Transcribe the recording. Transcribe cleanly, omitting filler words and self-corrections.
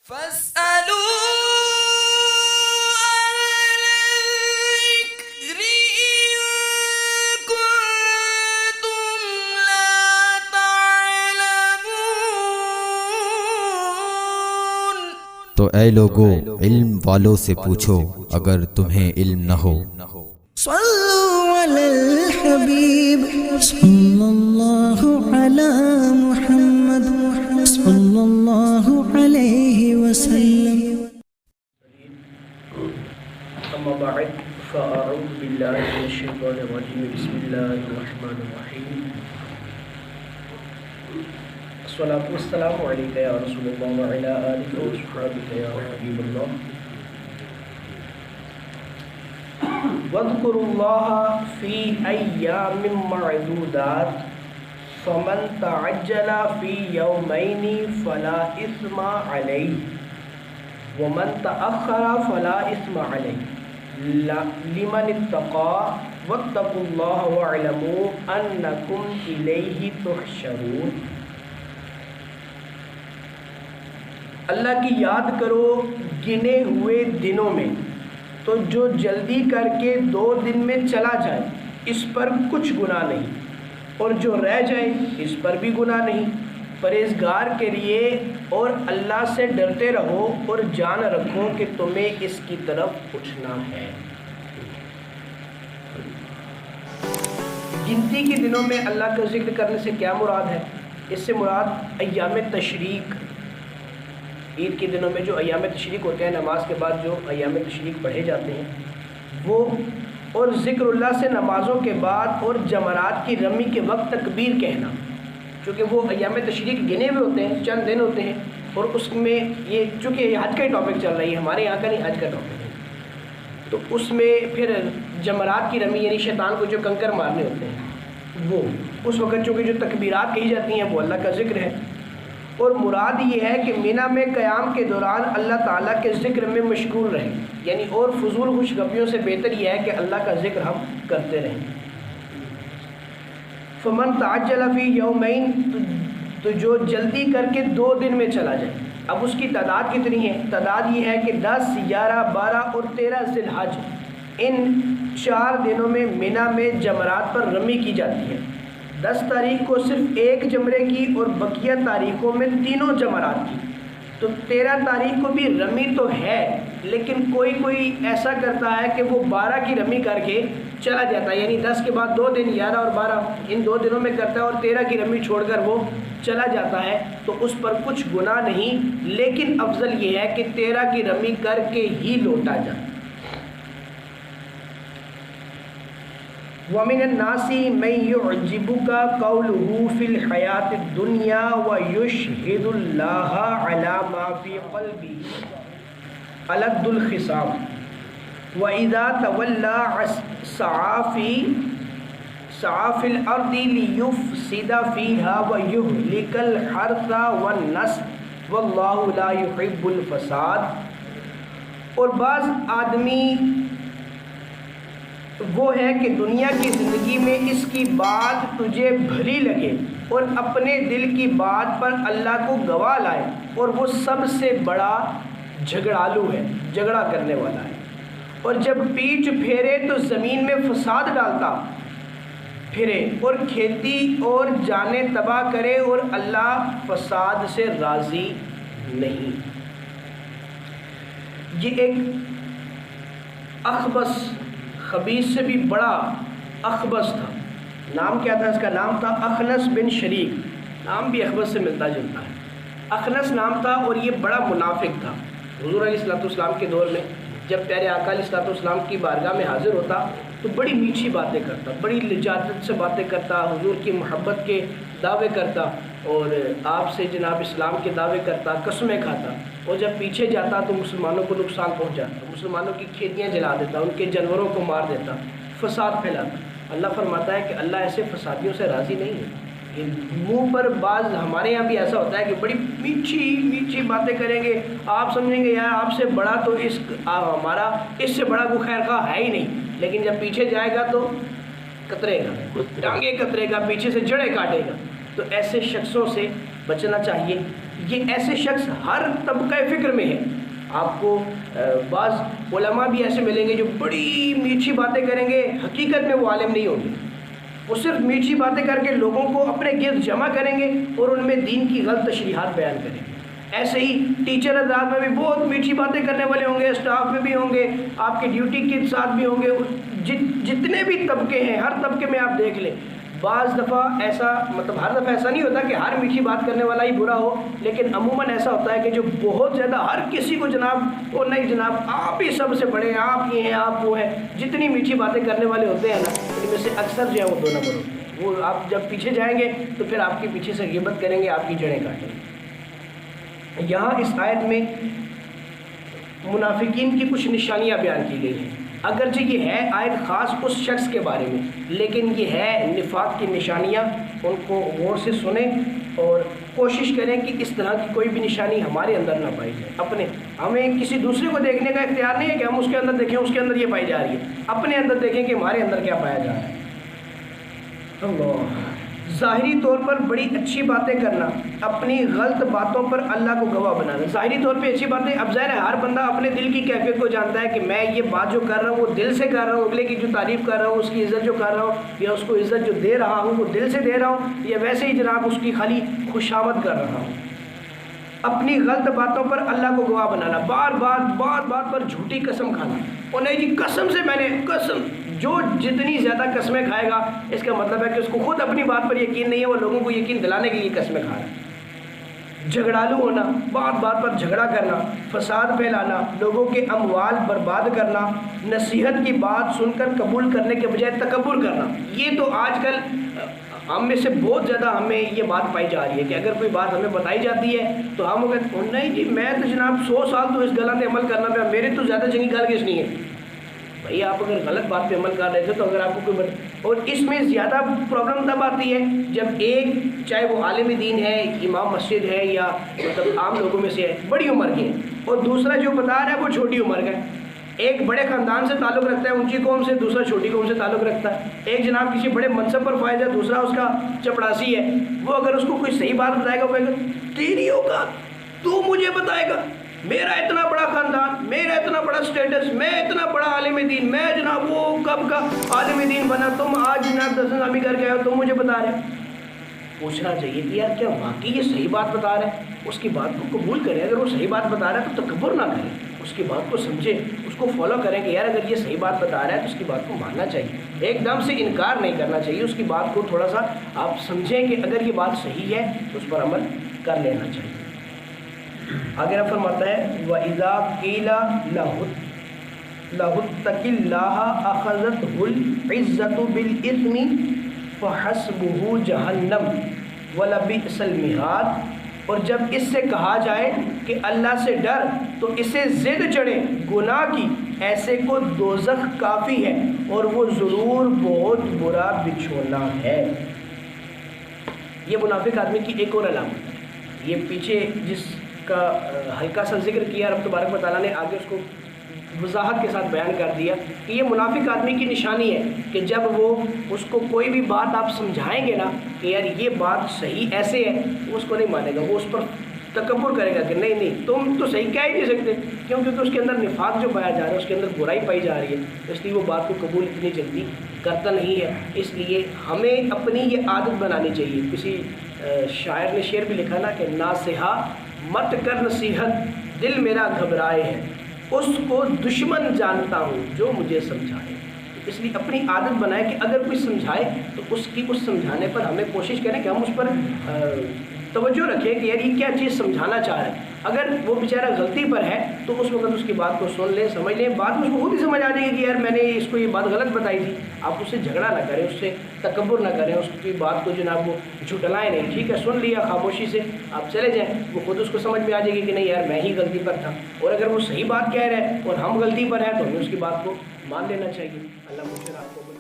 فاسألوا الذكر إن كنتم لا تعلمون۔ تو اے لوگو علم والوں سے پوچھو اگر تمہیں علم نہ ہو۔ صلوا علی الحبیب صلی اللہ علی محمد صلی اللہ علیہ وسلم۔ اما بعد فاعوذ باللہ من الشیطان الرجیم بسم اللہ الرحمن الرحیم الصلاۃ والسلام علیک یا رسول اللہ وعلی آلک وصحبہ یا حبیب اللہ۔ واذکروا اللہ فی ایام معدودات فمن تعجل فی یومین فلا اثم علیہ ومن تأخر فلا اثم علیہ لمن اتقى واتقوا اللہ واعلموا انکم الیہ تحشرون۔ اللہ کی یاد کرو گنے ہوئے دنوں میں، تو جو جلدی کر کے 2 دن میں چلا جائے اس پر کچھ گناہ نہیں، اور جو رہ جائے اس پر بھی گناہ نہیں۔ پرہیزگار کے لیے اور اللہ سے ڈرتے رہو اور جان رکھو کہ تمہیں اس کی طرف اٹھنا ہے۔ گنتی کے دنوں میں اللہ کا ذکر کرنے سے کیا مراد ہے؟ اس سے مراد ایام تشریق، عید کے دنوں میں جو ایام تشریق ہوتے ہیں، نماز کے بعد جو ایام تشریق پڑھے جاتے ہیں وہ، اور ذکر اللہ سے نمازوں کے بعد اور جمرات کی رمی کے وقت تکبیر کہنا، چونکہ وہ ایام تشریق گنے ہوئے ہوتے ہیں، چند دن ہوتے ہیں، اور اس میں یہ چونکہ یہ حج کا ہی ٹاپک چل رہی ہے، ہمارے یہاں کا نہیں، حج کا ٹاپک ہے، تو اس میں پھر جمرات کی رمی یعنی شیطان کو جو کنکر مارنے ہوتے ہیں وہ اس وقت چونکہ جو تکبیرات کہی جاتی ہیں وہ اللہ کا ذکر ہے۔ اور مراد یہ ہے کہ مینا میں قیام کے دوران اللہ تعالیٰ کے ذکر میں مشغول رہیں، یعنی اور فضول خوشگپیوں سے بہتر یہ ہے کہ اللہ کا ذکر ہم کرتے رہیں۔ فمن تعجل فی یومین، تو جو جلدی کر کے 2 دن میں چلا جائے۔ اب اس کی تعداد کتنی ہے؟ تعداد یہ ہے کہ 10، 11، 12 اور 13 ذی الحج، ان 4 دنوں میں مینا میں جمرات پر رمی کی جاتی ہے۔ 10 تاریخ کو صرف 1 جمرے کی اور بقیہ تاریخوں میں 3 جمرات کی۔ تو 13 تاریخ کو بھی رمی تو ہے، لیکن کوئی ایسا کرتا ہے کہ وہ 12 کی رمی کر کے چلا جاتا ہے، یعنی 10 کے بعد 2 دن 11 اور 12 ان 2 دنوں میں کرتا ہے، اور 13 کی رمی چھوڑ کر وہ چلا جاتا ہے، تو اس پر کچھ گناہ نہیں، لیکن افضل یہ ہے کہ 13 کی رمی کر کے ہی لوٹا جائے۔ وَمِنَ النَّاسِ مَن يُعْجِبُكَ قَوْلُهُ فِي الْحَيَاةِ الدُّنْيَا وَيُشْهِدُ اللَّهَ عَلَى مَا فِي قَلْبِهِ أَلَدُّ الْخِصَامِ وَإِذَا تَوَلَّى سَعَى فِي الْأَرْضِ لِيُفْسِدَ فِيهَا وَيُهْلِكَ الْحَرْثَ وَالنَّسْلَ وَاللَّهُ لَا يُحِبُّ الْفَسَادَ۔ اور بعض آدمی وہ ہے کہ دنیا کی زندگی میں اس کی بات تجھے بھلی لگے اور اپنے دل کی بات پر اللہ کو گواہ لائے، اور وہ سب سے بڑا جھگڑالو ہے، جھگڑا کرنے والا ہے، اور جب پیٹھ پھیرے تو زمین میں فساد ڈالتا پھرے اور کھیتی اور جانیں تباہ کرے، اور اللہ فساد سے راضی نہیں۔ یہ ایک اخبث، خبیث سے بھی بڑا اخبث تھا۔ نام کیا تھا اس کا؟ نام تھا اخنس بن شریک، نام بھی اخبث سے ملتا جلتا ہے، اخنس نام تھا، اور یہ بڑا منافق تھا۔ حضور علیہ السلام کے دور میں جب پیارے آقا علیہ السلام کی بارگاہ میں حاضر ہوتا تو بڑی میٹھی باتیں کرتا، بڑی لجاجت سے باتیں کرتا، حضور کی محبت کے دعوے کرتا، اور آپ سے جناب اسلام کے دعوے کرتا، قسمیں کھاتا، اور جب پیچھے جاتا تو مسلمانوں کو نقصان پہنچاتا، مسلمانوں کی کھیتیاں جلا دیتا، ان کے جانوروں کو مار دیتا، فساد پھیلاتا۔ اللہ فرماتا ہے کہ اللہ ایسے فسادیوں سے راضی نہیں ہے۔ منہ پر بعض ہمارے یہاں بھی ایسا ہوتا ہے کہ بڑی میٹھی باتیں کریں گے، آپ سمجھیں گے یار آپ سے بڑا تو ہمارا اس سے بڑا کوئی خیر خواہ ہے ہی نہیں، لیکن جب پیچھے جائے گا تو کترے گا، ٹانگیں کترے گا، پیچھے سے جڑیں کاٹے گا۔ تو ایسے شخصوں سے بچنا چاہیے۔ یہ ایسے شخص ہر طبقہ فکر میں ہے. آپ کو بعض علماء بھی ایسے ملیں گے جو بڑی میٹھی باتیں کریں گے، حقیقت میں وہ عالم نہیں ہوں گے. وہ صرف میٹھی باتیں کر کے لوگوں کو اپنے گرد جمع کریں گے اور ان میں دین کی غلط تشریحات بیان کریں گے. ایسے ہی ٹیچر حضرات میں بھی بہت میٹھی باتیں کرنے والے ہوں گے، اسٹاف میں بھی ہوں گے، آپ کے ڈیوٹی کے ساتھ بھی ہوں گے. جتنے بھی طبقے ہیں ہر طبقے میں آپ دیکھ لیں. بعض دفعہ ایسا ہر دفعہ ایسا نہیں ہوتا کہ ہر میٹھی بات کرنے والا ہی برا ہو، لیکن عموماً ایسا ہوتا ہے کہ جو بہت زیادہ ہر کسی کو جناب وہ نہیں جناب آپ ہی سب سے بڑے ہیں، آپ یہ ہیں، آپ وہ ہیں، جتنی میٹھی باتیں کرنے والے ہوتے ہیں نا ان میں سے اکثر جو ہے وہ 2 نمبر ہوتے ہیں. وہ آپ جب پیچھے جائیں گے تو پھر آپ کے پیچھے سے غیبت کریں گے، آپ کی جڑیں کاٹیں گے. یہاں اس آیت میں منافقین کی کچھ نشانیاں بیان کی گئی ہیں. اگرچہ یہ ہے آیت خاص اس شخص کے بارے میں، لیکن یہ ہے نفاق کی نشانیاں. ان کو غور سے سنیں اور کوشش کریں کہ اس طرح کی کوئی بھی نشانی ہمارے اندر نہ پائی جائے. ہمیں کسی دوسرے کو دیکھنے کا اختیار نہیں ہے کہ ہم اس کے اندر دیکھیں اس کے اندر یہ پائی جا رہی ہے. اپنے اندر دیکھیں کہ ہمارے اندر کیا پایا جا رہا ہے. اللہ. ظاہری طور پر بڑی اچھی باتیں کرنا، اپنی غلط باتوں پر اللہ کو گواہ بنانا. ظاہری طور پہ اچھی باتیں، اب ظاہر ہے ہر بندہ اپنے دل کی کیفیت کو جانتا ہے کہ میں یہ بات جو کر رہا ہوں وہ دل سے کر رہا ہوں، اگلے کی جو تعریف کر رہا ہوں، اس کی عزت جو کر رہا ہوں یا اس کو عزت جو دے رہا ہوں وہ دل سے دے رہا ہوں یا ویسے ہی جناب اس کی خالی خوشامد کر رہا ہوں. اپنی غلط باتوں پر اللہ کو گواہ بنانا، بات پر جھوٹی قسم کھانا. اور نہیں جی قسم سے میں نے قسم، جو جتنی زیادہ قسمیں کھائے گا اس کا مطلب ہے کہ اس کو خود اپنی بات پر یقین نہیں ہے، وہ لوگوں کو یقین دلانے کے لیے قسمیں کھا رہا ہے. جھگڑالو ہونا، بات پر جھگڑا کرنا، فساد پھیلانا، لوگوں کے اموال برباد کرنا، نصیحت کی بات سن کر قبول کرنے کے بجائے تکبر کرنا. یہ تو آج کل ہم میں سے بہت زیادہ ہمیں یہ بات پائی جا رہی ہے کہ اگر کوئی بات ہمیں بتائی جاتی ہے تو ہم کہتے ہیں نہیں جی میں تو جناب 100 سال تو اس غلط عمل کرنا پہ میرے تو زیادہ چنگی گل کس نہیں ہے. بھائی آپ اگر غلط بات پہ عمل کر رہے تھے تو اگر آپ کو کوئی اور اس میں زیادہ پرابلم تب آتی ہے جب ایک چاہے وہ عالم دین ہے، امام مسجد ہے یا عام لوگوں میں سے ہے، بڑی عمر کے، اور دوسرا جو بتا رہا ہے وہ چھوٹی عمر کا ہے. ایک بڑے خاندان سے تعلق رکھتا ہے اونچی قوم سے، دوسرا چھوٹی قوم سے تعلق رکھتا ہے. ایک جناب کسی بڑے منصب پر فائز ہے، دوسرا اس کا چپڑاسی ہے. وہ اگر اس کو کوئی صحیح بات بتائے گا وہ کہے گا تیری اوقات، تو مجھے بتائے گا، میرا اتنا بڑا خاندان، میرا اتنا بڑا سٹیٹس، میں اتنا بڑا عالم دین، میں جناب وہ کب کا عالم دین بنا، تم آج جناب 10 نامی کر کے آئے ہو، تم مجھے بتا رہے. پوچھنا چاہیے کہ یار کیا واقعی یہ صحیح بات بتا رہا ہے؟ اس کی بات کو قبول کریں. اگر وہ صحیح بات بتا رہا ہے تو تکبر نہ کریں، اس کی بات کو سمجھیں، اس کو فالو کریں کہ یار اگر یہ صحیح بات بتا رہا ہے تو اس کی بات کو ماننا چاہیے. ایک دم سے انکار نہیں کرنا چاہیے، اس کی بات کو تھوڑا سا آپ سمجھیں کہ اگر یہ بات صحیح ہے تو اس پر عمل کر لینا چاہیے. آگے رب فرماتا ہے وَإِذَا قِيلَ لَهُ اتَّقِ اللَّهَ أَخَذَتْهُ الْعِزَّةُ بِالْإِثْمِ فَحَسْبُهُ جَهَنَّمُ وَلَبِئْسَ الْمِهَادُ. اور جب اس سے کہا جائے کہ اللہ سے ڈر تو اسے ضد چڑھے گناہ کی، ایسے کو دوزخ کافی ہے اور وہ ضرور بہت برا بچھونا ہے. یہ منافق آدمی کی ایک اور علامت ہے. یہ پیچھے جس کا ہلکا سا ذکر کیا رب تبارک و تعالیٰ نے آگے اس کو وضاحت کے ساتھ بیان کر دیا کہ یہ منافق آدمی کی نشانی ہے کہ جب وہ اس کو کوئی بھی بات آپ سمجھائیں گے نا کہ یار یہ بات صحیح ایسے ہے، وہ اس کو نہیں مانے گا، وہ اس پر تکبر کرے گا کہ نہیں تم تو صحیح کہہ ہی نہیں سکتے. کیوں؟ کیونکہ اس کے اندر نفاق جو پایا جا رہا ہے، اس کے اندر برائی پائی جا رہی ہے، اس لیے وہ بات کو قبول اتنی جلدی کرتا نہیں ہے. اس لیے ہمیں اپنی یہ عادت بنانی چاہیے. کسی شاعر نے شعر بھی لکھا نا کہ ناصحہ مت کر نصیحت دل میرا گھبرائے ہے، اس کو دشمن جانتا ہوں جو مجھے سمجھائے. اس لیے اپنی عادت بنائے کہ اگر کوئی سمجھائے تو اس سمجھانے پر ہمیں کوشش کریں کہ ہم اس پر توجہ رکھیں کہ یار یہ کیا چیز سمجھانا چاہ رہا ہے. اگر وہ بیچارہ غلطی پر ہے تو اس وقت اس کی بات کو سن لیں، سمجھ لیں، بعد میں اس کو خود ہی سمجھ آ جائے گی کہ یار میں نے اس کو یہ بات غلط بتائی تھی. آپ اس سے جھگڑا نہ کریں، اس سے تکبر نہ کریں، اس کی بات کو جناب وہ جھٹلائیں نہیں. ٹھیک ہے سن لیا، خاموشی سے آپ چلے جائیں، وہ خود اس کو سمجھ میں آ جائے گی کہ نہیں یار میں ہی غلطی پر تھا. اور اگر وہ صحیح بات کہہ رہے ہیں اور ہم غلطی پر ہیں تو ہمیں اس کی بات کو مان لینا چاہیے. اللہ مجھ سے آپ کو